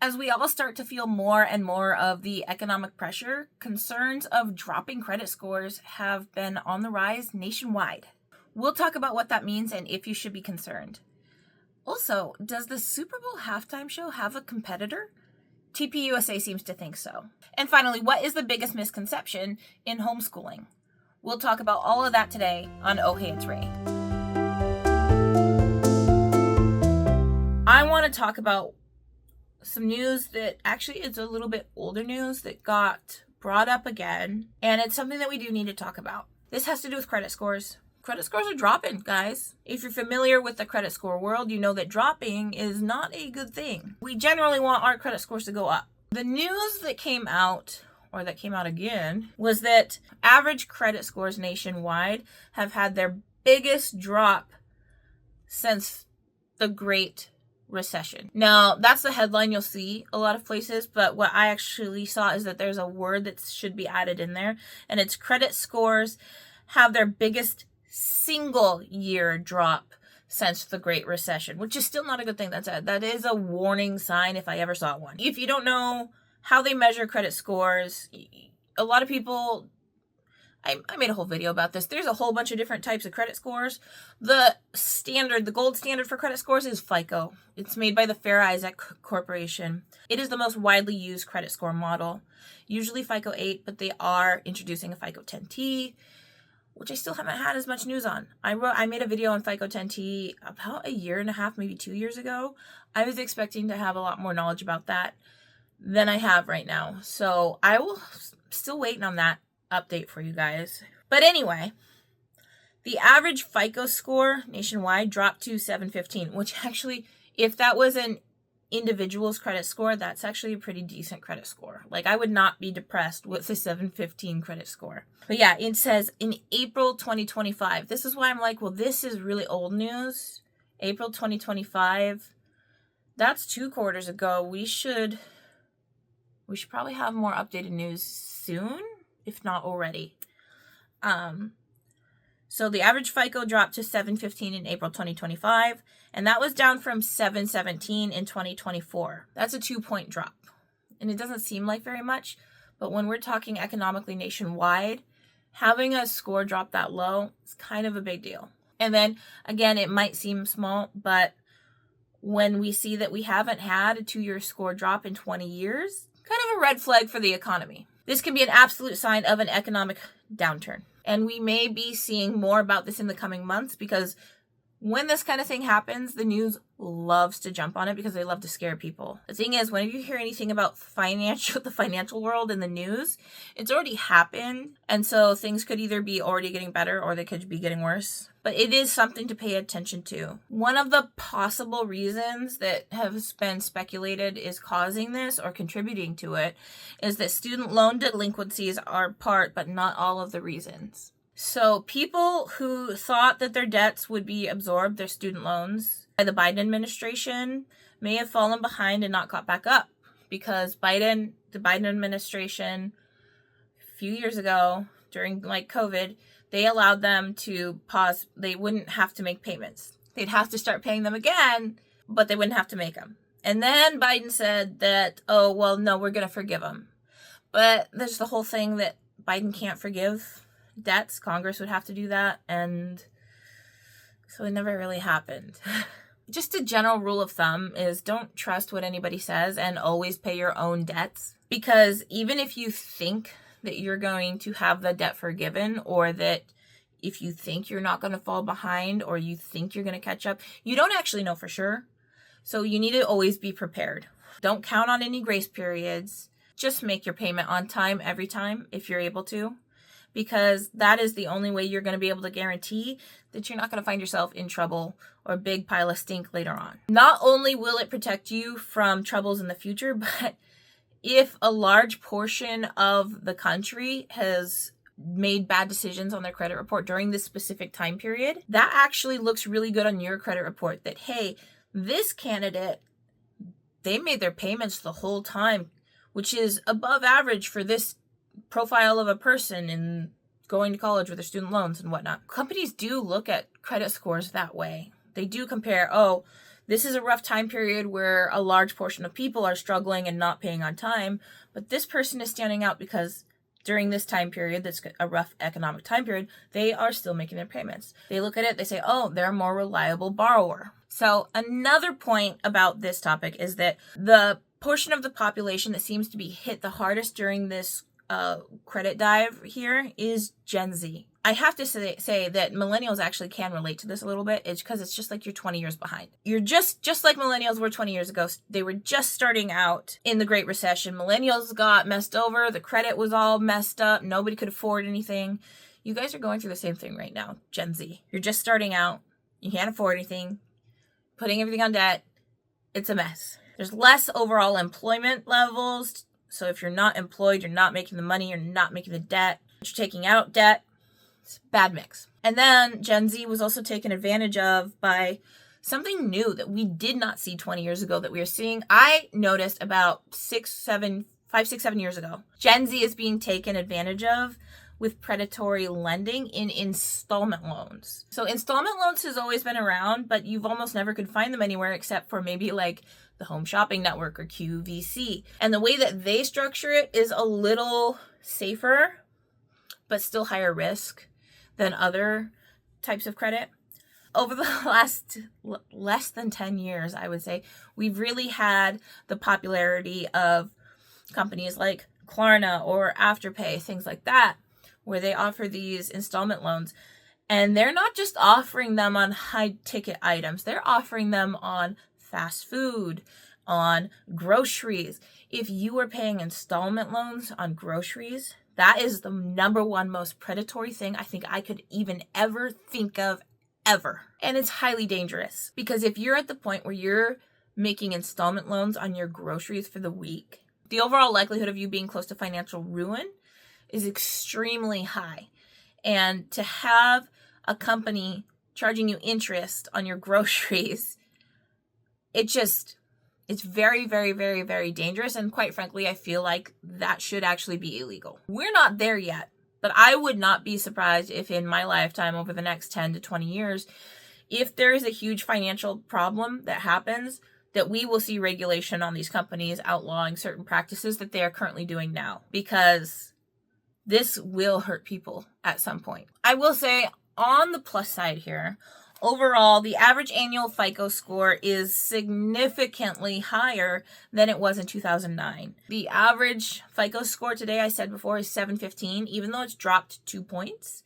As we all start to feel more and more of the economic pressure, concerns of dropping credit scores have been on the rise nationwide. We'll talk about what that means and if you should be concerned. Also, does the Super Bowl halftime show have a competitor? TPUSA seems to think so. And finally, what is the biggest misconception in homeschooling? We'll talk about all of that today on Oh Hey It's Ray. I want to talk about some news that actually is a little bit older news that got brought up again, and it's something that we do need to talk about. This has to do with credit scores. Credit scores are dropping, guys. If you're familiar with the credit score world, you know that dropping is not a good thing. We generally want our credit scores to go up. The news that came out, or that came out again, was that average credit scores nationwide have had their biggest drop since the Great Recession. Now, that's the headline you'll see a lot of places, but what I actually saw is that there's a word that should be added in there, and it's credit scores have their biggest single year drop since the Great Recession, which is still not a good thing. That is a warning sign if I ever saw one. If you don't know how they measure credit scores, a lot of people, I made a whole video about this. There's a whole bunch of different types of credit scores. The gold standard for credit scores is FICO. It's made by the Fair Isaac Corporation. It is the most widely used credit score model. Usually FICO 8, but they are introducing a FICO 10T, which I still haven't had as much news on. I made a video on FICO 10T about a year and a half, maybe 2 years ago. I was expecting to have a lot more knowledge about that than I have right now. So I will still waiting on that update for you guys. But anyway, the average FICO score nationwide dropped to 715, which actually, if that was an individual's credit score, that's actually a pretty decent credit score. Like, I would not be depressed with a 715 credit score. But yeah, it says in April 2025. This is why I'm like, well, this is really old news. April 2025. That's 2 quarters ago. We should probably have more updated news soon, if not already. So the average FICO dropped to 715 in April 2025, and that was down from 717 in 2024. That's a 2-point drop. And it doesn't seem like very much, but when we're talking economically nationwide, having a score drop that low is kind of a big deal. And then again, it might seem small, but when we see that we haven't had a 2-year score drop in 20 years, kind of a red flag for the economy. This can be an absolute sign of an economic downturn. And we may be seeing more about this in the coming months, because when this kind of thing happens, the news loves to jump on it because they love to scare people. The thing is, whenever you hear anything about the financial world in the news, it's already happened. And so things could either be already getting better or they could be getting worse. But it is something to pay attention to. One of the possible reasons that has been speculated is causing this or contributing to it is that student loan delinquencies are part, but not all of the reasons. So people who thought that their debts would be absorbed, their student loans, by the Biden administration may have fallen behind and not caught back up, because the Biden administration a few years ago during COVID, they allowed them to pause. They wouldn't have to make payments. They'd have to start paying them again, but they wouldn't have to make them. And then Biden said that, oh, well, no, we're going to forgive them. But there's the whole thing that Biden can't forgive debts. Congress would have to do that. And so it never really happened. Just a general rule of thumb is don't trust what anybody says and always pay your own debts. Because even if you think that you're going to have the debt forgiven, or that if you think you're not going to fall behind, or you think you're going to catch up, you don't actually know for sure. So you need to always be prepared. Don't count on any grace periods. Just make your payment on time every time if you're able to, because that is the only way you're going to be able to guarantee that you're not going to find yourself in trouble or a big pile of stink later on. Not only will it protect you from troubles in the future, but if a large portion of the country has made bad decisions on their credit report during this specific time period, that actually looks really good on your credit report, that, hey, this candidate, they made their payments the whole time, which is above average for this profile of a person in going to college with their student loans and whatnot. Companies do look at credit scores that way. They do compare, oh, This is a rough time period where a large portion of people are struggling and not paying on time, but this person is standing out because during this time period, that's a rough economic time period, they are still making their payments. They look at it, they say, oh, they're a more reliable borrower. So another point about this topic is that the portion of the population that seems to be hit the hardest during this credit dive here is Gen Z. I have to say that millennials actually can relate to this a little bit. It's because it's just like you're 20 years behind. You're just like millennials were 20 years ago. They were just starting out in the Great Recession. Millennials got messed over. The credit was all messed up. Nobody could afford anything. You guys are going through the same thing right now, Gen Z. You're just starting out. You can't afford anything. Putting everything on debt. It's a mess. There's less overall employment levels. So if you're not employed, you're not making the money, you're not making the debt, you're taking out debt. It's a bad mix. And then Gen Z was also taken advantage of by something new that we did not see 20 years ago that we are seeing. I noticed about 5, 6, 7 years ago. Gen Z is being taken advantage of with predatory lending in installment loans. So installment loans has always been around, but you've almost never could find them anywhere except for maybe like the Home Shopping Network or QVC. And the way that they structure it is a little safer, but still higher risk than other types of credit. Over the last less than 10 years, I would say, we've really had the popularity of companies like Klarna or Afterpay, things like that, where they offer these installment loans. And they're not just offering them on high ticket items, they're offering them on fast food, on groceries. If you are paying installment loans on groceries, that is the number one most predatory thing I think I could even ever think of ever. And it's highly dangerous because if you're at the point where you're making installment loans on your groceries for the week, the overall likelihood of you being close to financial ruin is extremely high. And to have a company charging you interest on your groceries, it's very, very, very, very dangerous. And quite frankly, I feel like that should actually be illegal. We're not there yet, but I would not be surprised if in my lifetime over the next 10 to 20 years, if there is a huge financial problem that happens, that we will see regulation on these companies outlawing certain practices that they are currently doing now, because this will hurt people at some point. I will say on the plus side here, overall, the average annual FICO score is significantly higher than it was in 2009. The average FICO score today, I said before, is 715. Even though it's dropped 2 points,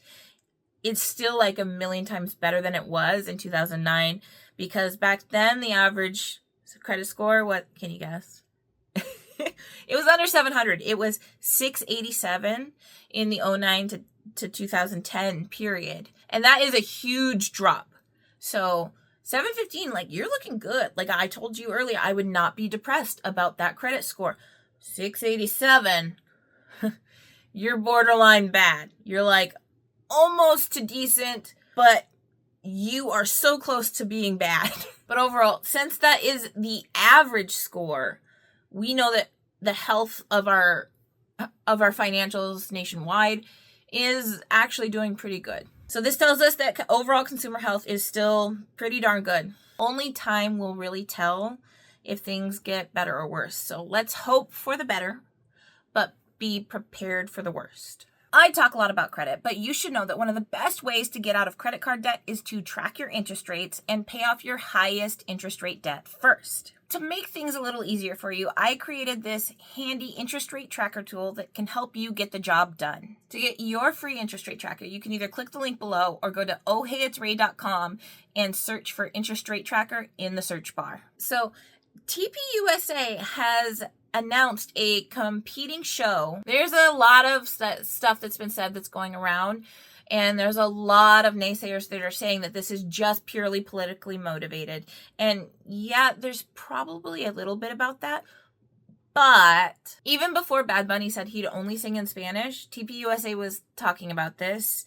it's still like a million times better than it was in 2009, because back then the average credit score, what can you guess? It was under 700. It was 687 in the 09 to 2010 period. And that is a huge drop. So 715, like, you're looking good. Like I told you earlier, I would not be depressed about that credit score. 687, you're borderline bad. You're like almost to decent, but you are so close to being bad. But overall, since that is the average score, we know that the health of our financials nationwide is actually doing pretty good. So this tells us that overall consumer health is still pretty darn good. Only time will really tell if things get better or worse. So let's hope for the better, but be prepared for the worst. I talk a lot about credit, but you should know that one of the best ways to get out of credit card debt is to track your interest rates and pay off your highest interest rate debt first. To make things a little easier for you, I created this handy interest rate tracker tool that can help you get the job done. To get your free interest rate tracker, you can either click the link below or go to ohheyitsray.com and search for interest rate tracker in the search bar. So TPUSA has announced a competing show. There's a lot of stuff that's been said that's going around, and there's a lot of naysayers that are saying that this is just purely politically motivated. And yeah, there's probably a little bit about that. But even before Bad Bunny said he'd only sing in Spanish, TPUSA was talking about this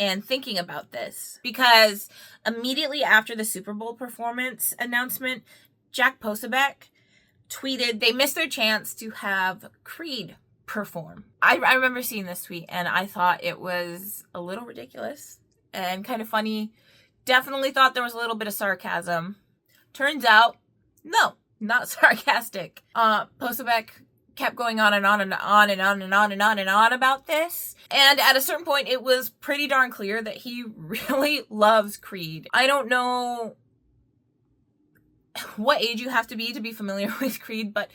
and thinking about this, because immediately after the Super Bowl performance announcement, Jack Posobiec tweeted they missed their chance to have Creed perform. I remember seeing this tweet and I thought it was a little ridiculous and kind of funny. Definitely thought there was a little bit of sarcasm Turns out, no, not sarcastic. Posebek kept going on and on and on and on and on and on and on about this. And at a certain point, it was pretty darn clear that he really loves Creed. I don't know what age you have to be familiar with Creed, but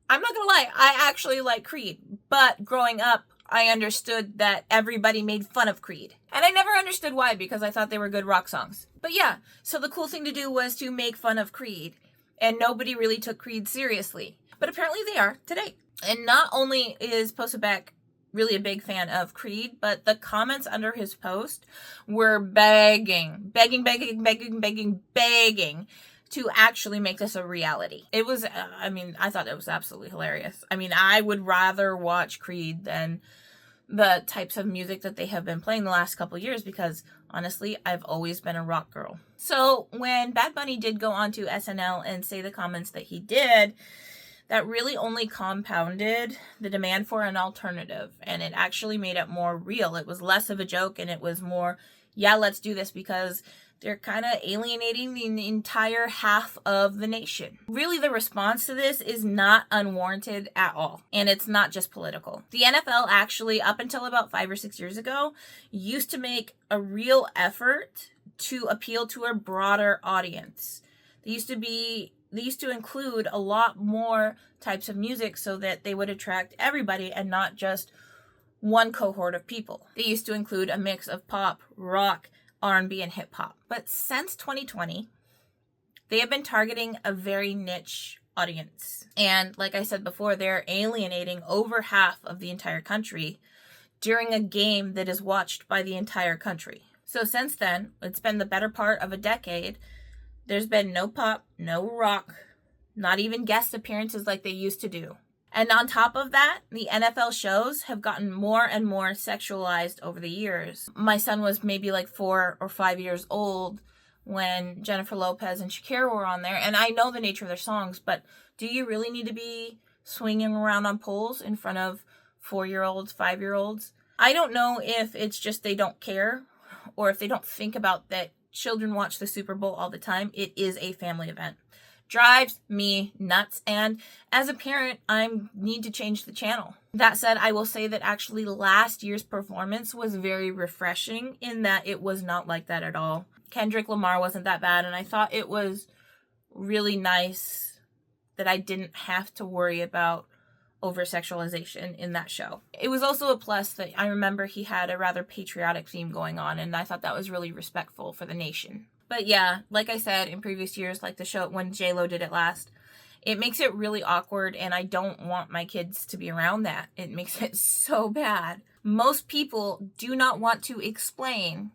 I'm not gonna lie, I actually like Creed. But growing up, I understood that everybody made fun of Creed. And I never understood why, because I thought they were good rock songs. But yeah, so the cool thing to do was to make fun of Creed. And nobody really took Creed seriously. But apparently they are today. And not only is Posebek really a big fan of Creed, but the comments under his post were begging to actually make this a reality. It was, I thought it was absolutely hilarious. I mean, I would rather watch Creed than the types of music that they have been playing the last couple years, because honestly, I've always been a rock girl. So when Bad Bunny did go on to SNL and say the comments that he did, that really only compounded the demand for an alternative, and it actually made it more real. It was less of a joke, and it was more, yeah, let's do this, because they're kind of alienating the entire half of the nation. Really, the response to this is not unwarranted at all. And it's not just political. The NFL actually, up until about 5 or 6 years ago, used to make a real effort to appeal to a broader audience. They used to include a lot more types of music so that they would attract everybody and not just one cohort of people. They used to include a mix of pop, rock, R&B, and hip hop. But since 2020, they have been targeting a very niche audience. And like I said before, they're alienating over half of the entire country during a game that is watched by the entire country. So since then, it's been the better part of a decade. There's been no pop, no rock, not even guest appearances like they used to do. And on top of that, the NFL shows have gotten more and more sexualized over the years. My son was maybe like 4 or 5 years old when Jennifer Lopez and Shakira were on there. And I know the nature of their songs, but do you really need to be swinging around on poles in front of 4-year-olds, 5-year-olds? I don't know if it's just they don't care, or if they don't think about that children watch the Super Bowl all the time. It is a family event. Drives me nuts, and as a parent, I need to change the channel. That said, I will say that actually last year's performance was very refreshing in that it was not like that at all. Kendrick Lamar wasn't that bad, and I thought it was really nice that I didn't have to worry about over-sexualization in that show. It was also a plus that I remember he had a rather patriotic theme going on, and I thought that was really respectful for the nation. But yeah, like I said, in previous years, like the show when J-Lo did it last, it makes it really awkward, and I don't want my kids to be around that. It makes it so bad. Most people do not want to explain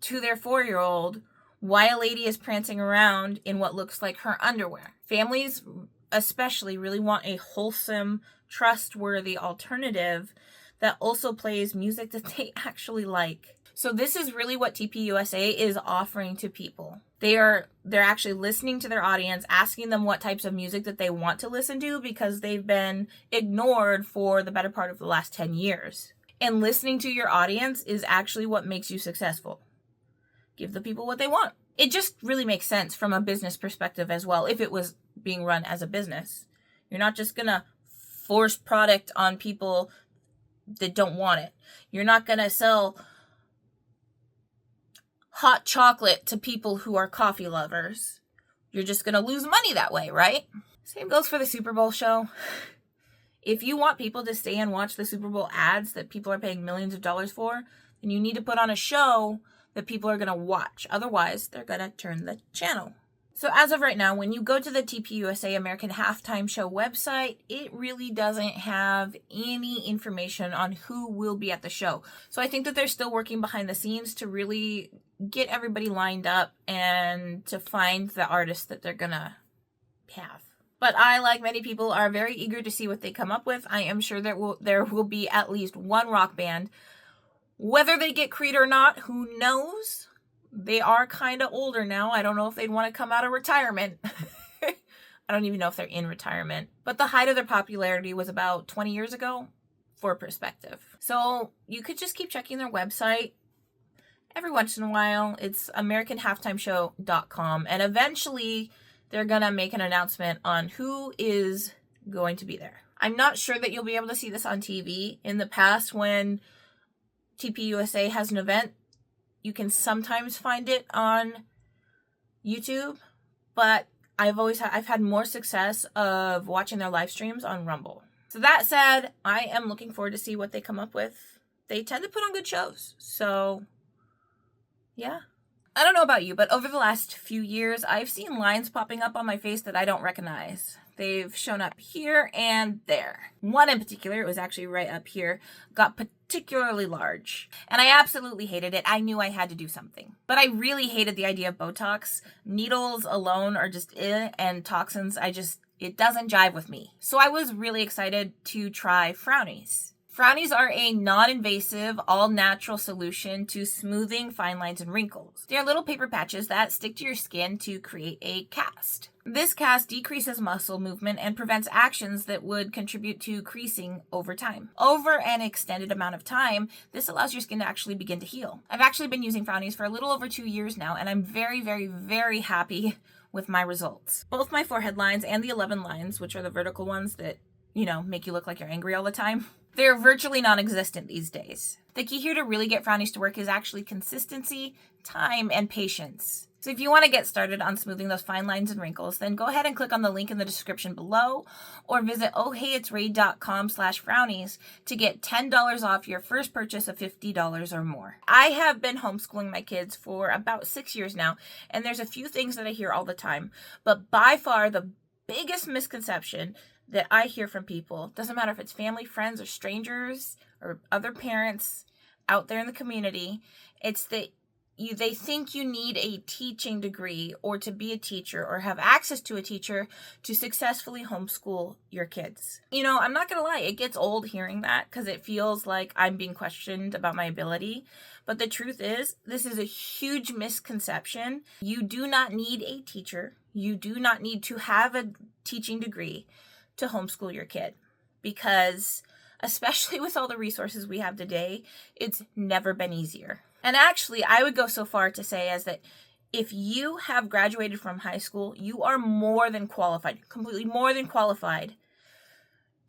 to their 4-year-old why a lady is prancing around in what looks like her underwear. Families especially really want a wholesome, trustworthy alternative that also plays music that they actually like. So this is really what TPUSA is offering to people. They're actually listening to their audience, asking them what types of music that they want to listen to, because they've been ignored for the better part of the last 10 years. And listening to your audience is actually what makes you successful. Give the people what they want. It just really makes sense from a business perspective as well, if it was being run as a business. You're not just gonna force product on people that don't want it. You're not gonna sell hot chocolate to people who are coffee lovers. You're just gonna lose money that way, right? Same goes for the Super Bowl show. If you want people to stay and watch the Super Bowl ads that people are paying millions of dollars for, then you need to put on a show that people are going to watch. Otherwise, they're going to turn the channel. So as of right now, when you go to the TPUSA American Halftime Show website, it really doesn't have any information on who will be at the show. So I think that they're still working behind the scenes to really get everybody lined up and to find the artists that they're going to have. But I, like many people, are very eager to see what they come up with. I am sure there will be at least one rock band. Whether they get Creed or not, who knows? They are kind of older now. I don't know if they'd want to come out of retirement. I don't even know if they're in retirement. But the height of their popularity was about 20 years ago, for perspective. So you could just keep checking their website every once in a while. It's AmericanHalftimeShow.com, and eventually they're gonna make an announcement on who is going to be there. I'm not sure that you'll be able to see this on TV. In the past, when TPUSA has an event, you can sometimes find it on YouTube, but I've had more success of watching their live streams on Rumble. So that said, I am looking forward to see what they come up with. They tend to put on good shows. So, yeah. I don't know about you, but over the last few years, I've seen lines popping up on my face that I don't recognize. They've shown up here and there. One in particular, it was actually right up here, got particularly large. And I absolutely hated it. I knew I had to do something. But I really hated the idea of Botox. Needles alone are just and toxins, it doesn't jive with me. So I was really excited to try Frownies. Frownies are a non-invasive, all-natural solution to smoothing fine lines and wrinkles. They are little paper patches that stick to your skin to create a cast. This cast decreases muscle movement and prevents actions that would contribute to creasing over time. Over an extended amount of time, this allows your skin to actually begin to heal. I've actually been using Frownies for a little over 2 years now, and I'm very, very, very happy with my results. Both my forehead lines and the 11 lines, which are the vertical ones that, make you look like you're angry all the time, they're virtually non-existent these days. The key here to really get Frownies to work is actually consistency, time, and patience. So if you want to get started on smoothing those fine lines and wrinkles, then go ahead and click on the link in the description below or visit ohheyitsrae.com/frownies to get $10 off your first purchase of $50 or more. I have been homeschooling my kids for about 6 years now, and there's a few things that I hear all the time, but by far the biggest misconception that I hear from people, doesn't matter if it's family, friends, or strangers, or other parents out there in the community, it's that they think you need a teaching degree or to be a teacher or have access to a teacher to successfully homeschool your kids. I'm not gonna lie, it gets old hearing that because it feels like I'm being questioned about my ability. But the truth is, this is a huge misconception. You do not need a teacher. You do not need to have a teaching degree to homeschool your kid, because especially with all the resources we have today, it's never been easier. And actually, I would go so far to say as that if you have graduated from high school, you are more than qualified, completely more than qualified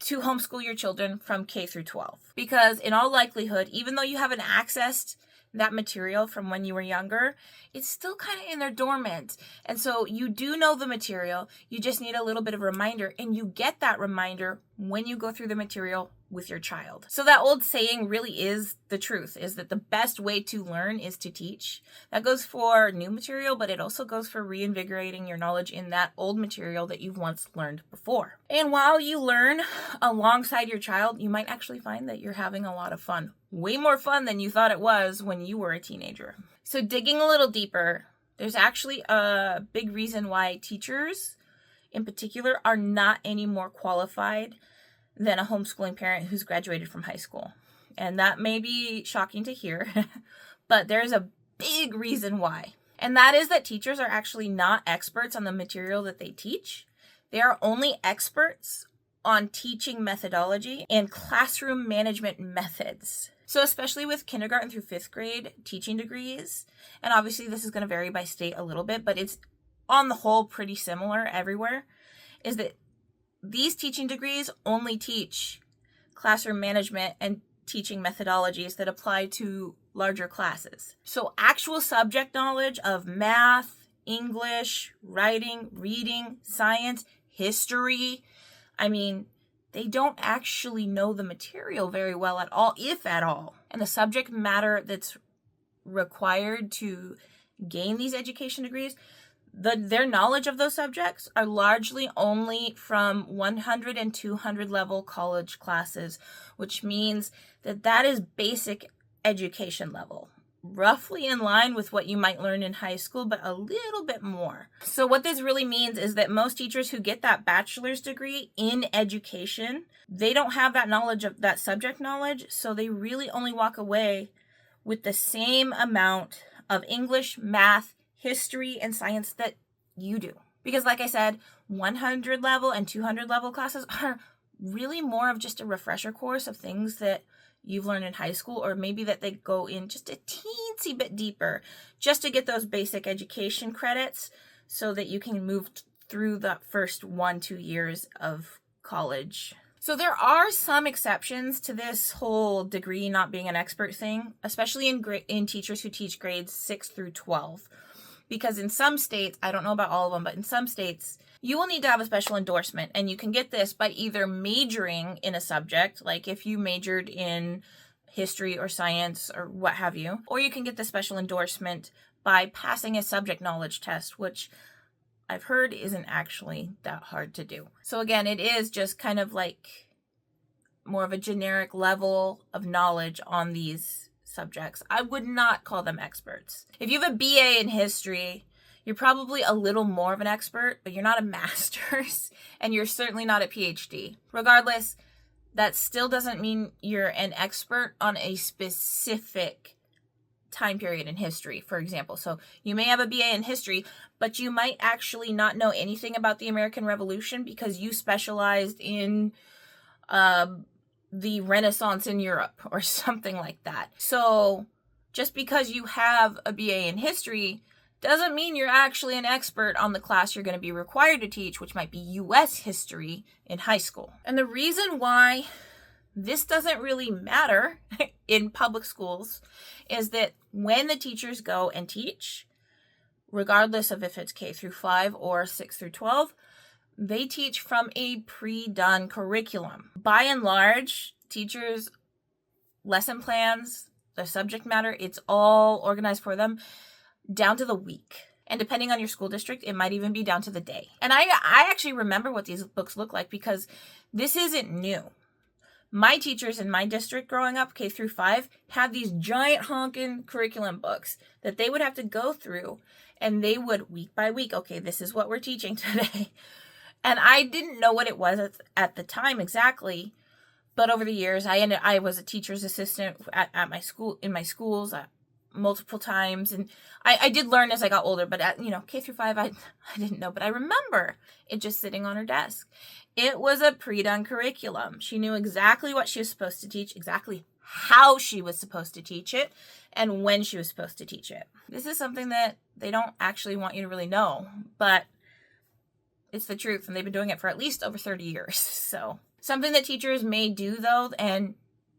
to homeschool your children from K through 12. Because in all likelihood, even though you haven't accessed that material from when you were younger, it's still kind of in there dormant. And so you do know the material, you just need a little bit of a reminder, and you get that reminder when you go through the material with your child. So that old saying really is the truth, is that the best way to learn is to teach. That goes for new material, but it also goes for reinvigorating your knowledge in that old material that you've once learned before. And while you learn alongside your child, you might actually find that you're having a lot of fun. Way more fun than you thought it was when you were a teenager. So digging a little deeper, there's actually a big reason why teachers in particular are not any more qualified than a homeschooling parent who's graduated from high school. And that may be shocking to hear, but there's a big reason why. And that is that teachers are actually not experts on the material that they teach. They are only experts on teaching methodology and classroom management methods. So especially with kindergarten through 5th grade teaching degrees, and obviously this is going to vary by state a little bit, but it's on the whole pretty similar everywhere, is that these teaching degrees only teach classroom management and teaching methodologies that apply to larger classes. So actual subject knowledge of math, English, writing, reading, science, history, they don't actually know the material very well at all, if at all. And the subject matter that's required to gain these education degrees, their knowledge of those subjects are largely only from 100 and 200 level college classes, which means that is basic education level, roughly in line with what you might learn in high school, but a little bit more. So what this really means is that most teachers who get that bachelor's degree in education, they don't have that knowledge of that subject knowledge, so they really only walk away with the same amount of English, math, history, and science that you do. Because like I said, 100 level and 200 level classes are really more of just a refresher course of things that you've learned in high school, or maybe that they go in just a teensy bit deeper just to get those basic education credits so that you can move through the first 1-2 years of college. So there are some exceptions to this whole degree not being an expert thing, especially in teachers who teach grades 6 through 12. Because in some states, I don't know about all of them, but in some states, you will need to have a special endorsement. And you can get this by either majoring in a subject, like if you majored in history or science or what have you, or you can get the special endorsement by passing a subject knowledge test, which I've heard isn't actually that hard to do. So again, it is just kind of like more of a generic level of knowledge on these subjects. I would not call them experts. If you have a BA in history, you're probably a little more of an expert, but you're not a master's, and you're certainly not a PhD. Regardless, that still doesn't mean you're an expert on a specific time period in history, for example. So you may have a BA in history, but you might actually not know anything about the American Revolution because you specialized in the Renaissance in Europe or something like that. So just because you have a BA in history doesn't mean you're actually an expert on the class you're going to be required to teach, which might be US history in high school. And the reason why this doesn't really matter in public schools is that when the teachers go and teach, regardless of if it's K through 5 or 6 through 12, they teach from a pre-done curriculum. By and large, teachers' lesson plans, their subject matter, it's all organized for them down to the week. And depending on your school district, it might even be down to the day. And I actually remember what these books look like because this isn't new. My teachers in my district growing up, K through 5, had these giant honking curriculum books that they would have to go through, and they would week by week, okay, this is what we're teaching today. And I didn't know what it was at the time exactly, but over the years, I was a teacher's assistant at my school, in my schools multiple times, and I did learn as I got older, but at, K through 5, I didn't know, but I remember it just sitting on her desk. It was a pre-done curriculum. She knew exactly what she was supposed to teach, exactly how she was supposed to teach it, and when she was supposed to teach it. This is something that they don't actually want you to really know, but it's the truth, and they've been doing it for at least over 30 years. So something that teachers may do, though, and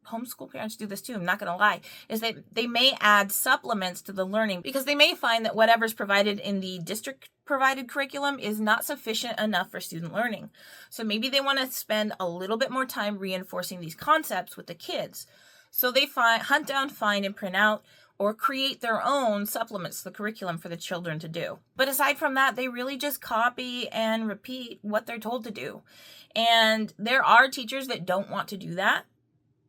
homeschool parents do this too, I'm not going to lie, is that they may add supplements to the learning because they may find that whatever's provided in the district provided curriculum is not sufficient enough for student learning. So maybe they want to spend a little bit more time reinforcing these concepts with the kids. So they hunt down, find, and print out or create their own supplements to the curriculum for the children to do. But aside from that, they really just copy and repeat what they're told to do. And there are teachers that don't want to do that.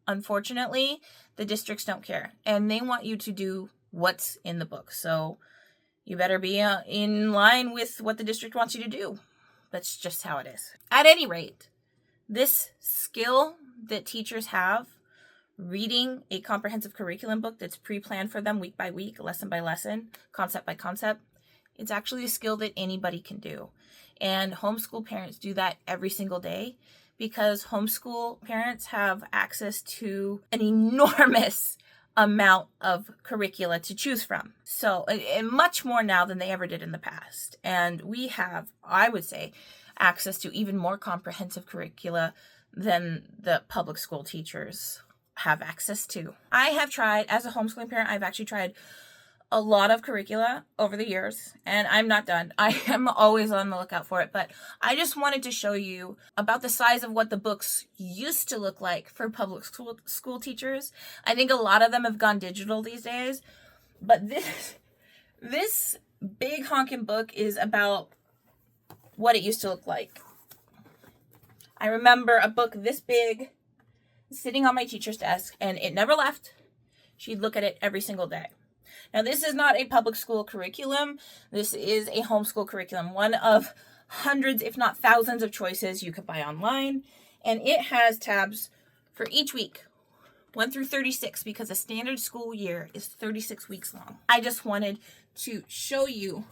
Unfortunately, the districts don't care. And they want you to do what's in the book. So you better be in line with what the district wants you to do. That's just how it is. At any rate, this skill that teachers have, reading a comprehensive curriculum book that's pre-planned for them week by week, lesson by lesson, concept by concept, it's actually a skill that anybody can do. And homeschool parents do that every single day because homeschool parents have access to an enormous amount of curricula to choose from. So, and much more now than they ever did in the past. And we have, I would say, access to even more comprehensive curricula than the public school teachers have access to. I have tried, as a homeschooling parent, I've actually tried a lot of curricula over the years, and I'm not done. I am always on the lookout for it, but I just wanted to show you about the size of what the books used to look like for public school teachers. I think a lot of them have gone digital these days, but this big honking book is about what it used to look like. I remember a book this big sitting on my teacher's desk, and it never left. She'd look at it every single day. Now, this is not a public school curriculum. This is a homeschool curriculum, one of hundreds, if not thousands, of choices you could buy online. And it has tabs for each week, 1 through 36, because a standard school year is 36 weeks long. I just wanted to show you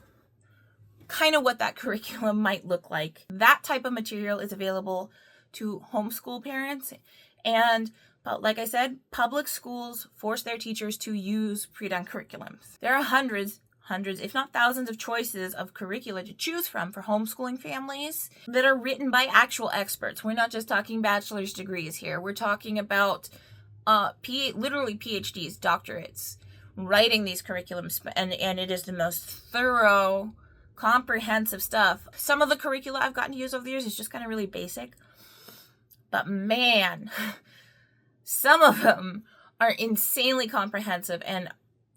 kind of what that curriculum might look like. That type of material is available to homeschool parents. But like I said, public schools force their teachers to use pre-done curriculums. There are hundreds, if not thousands of choices of curricula to choose from for homeschooling families that are written by actual experts. We're not just talking bachelor's degrees here. We're talking about literally PhDs, doctorates, writing these curriculums, and it is the most thorough, comprehensive stuff. Some of the curricula I've gotten to use over the years is just kind of really basic, but man, some of them are insanely comprehensive, and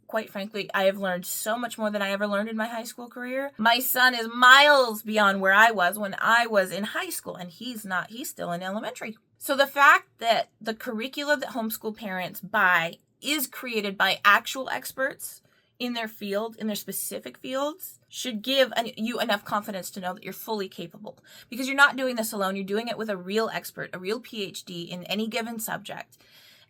quite frankly, I have learned so much more than I ever learned in my high school career. My son is miles beyond where I was when I was in high school, and he's still in elementary. So the fact that the curricula that homeschool parents buy is created by actual experts in their field, in their specific fields, should give you enough confidence to know that you're fully capable. Because you're not doing this alone. You're doing it with a real expert, a real PhD in any given subject.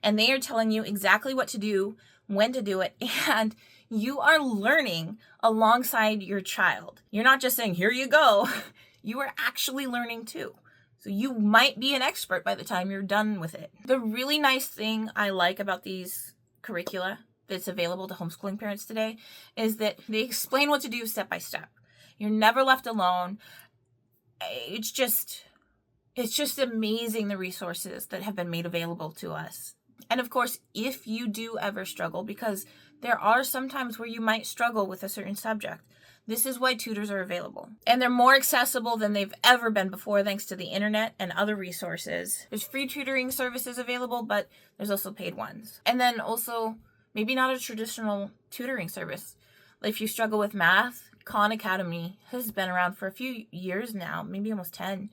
And they are telling you exactly what to do, when to do it, and you are learning alongside your child. You're not just saying, here you go. You are actually learning too. So you might be an expert by the time you're done with it. The really nice thing I like about these curricula that's available to homeschooling parents today is that they explain what to do step by step. You're never left alone. It's just amazing, the resources that have been made available to us. And of course, if you do ever struggle, because there are some times where you might struggle with a certain subject, this is why tutors are available. And they're more accessible than they've ever been before, thanks to the internet and other resources. There's free tutoring services available, but there's also paid ones. And then also, maybe not a traditional tutoring service. If you struggle with math, Khan Academy has been around for a few years now, maybe almost 10.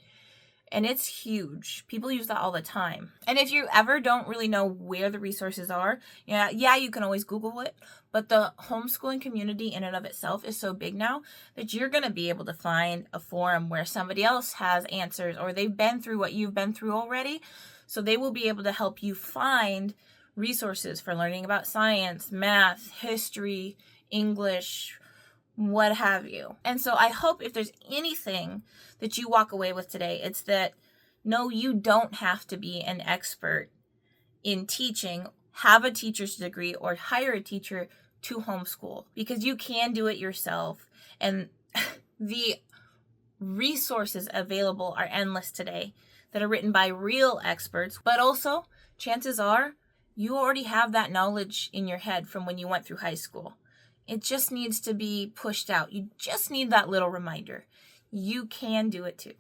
And it's huge. People use that all the time. And if you ever don't really know where the resources are, yeah, you can always Google it. But the homeschooling community in and of itself is so big now that you're going to be able to find a forum where somebody else has answers, or they've been through what you've been through already. So they will be able to help you find resources for learning about science, math, history, English, what have you. And so I hope if there's anything that you walk away with today, it's that no, you don't have to be an expert in teaching, have a teacher's degree, or hire a teacher to homeschool, because you can do it yourself. And the resources available are endless today that are written by real experts, but also chances are you already have that knowledge in your head from when you went through high school. It just needs to be pushed out. You just need that little reminder. You can do it too.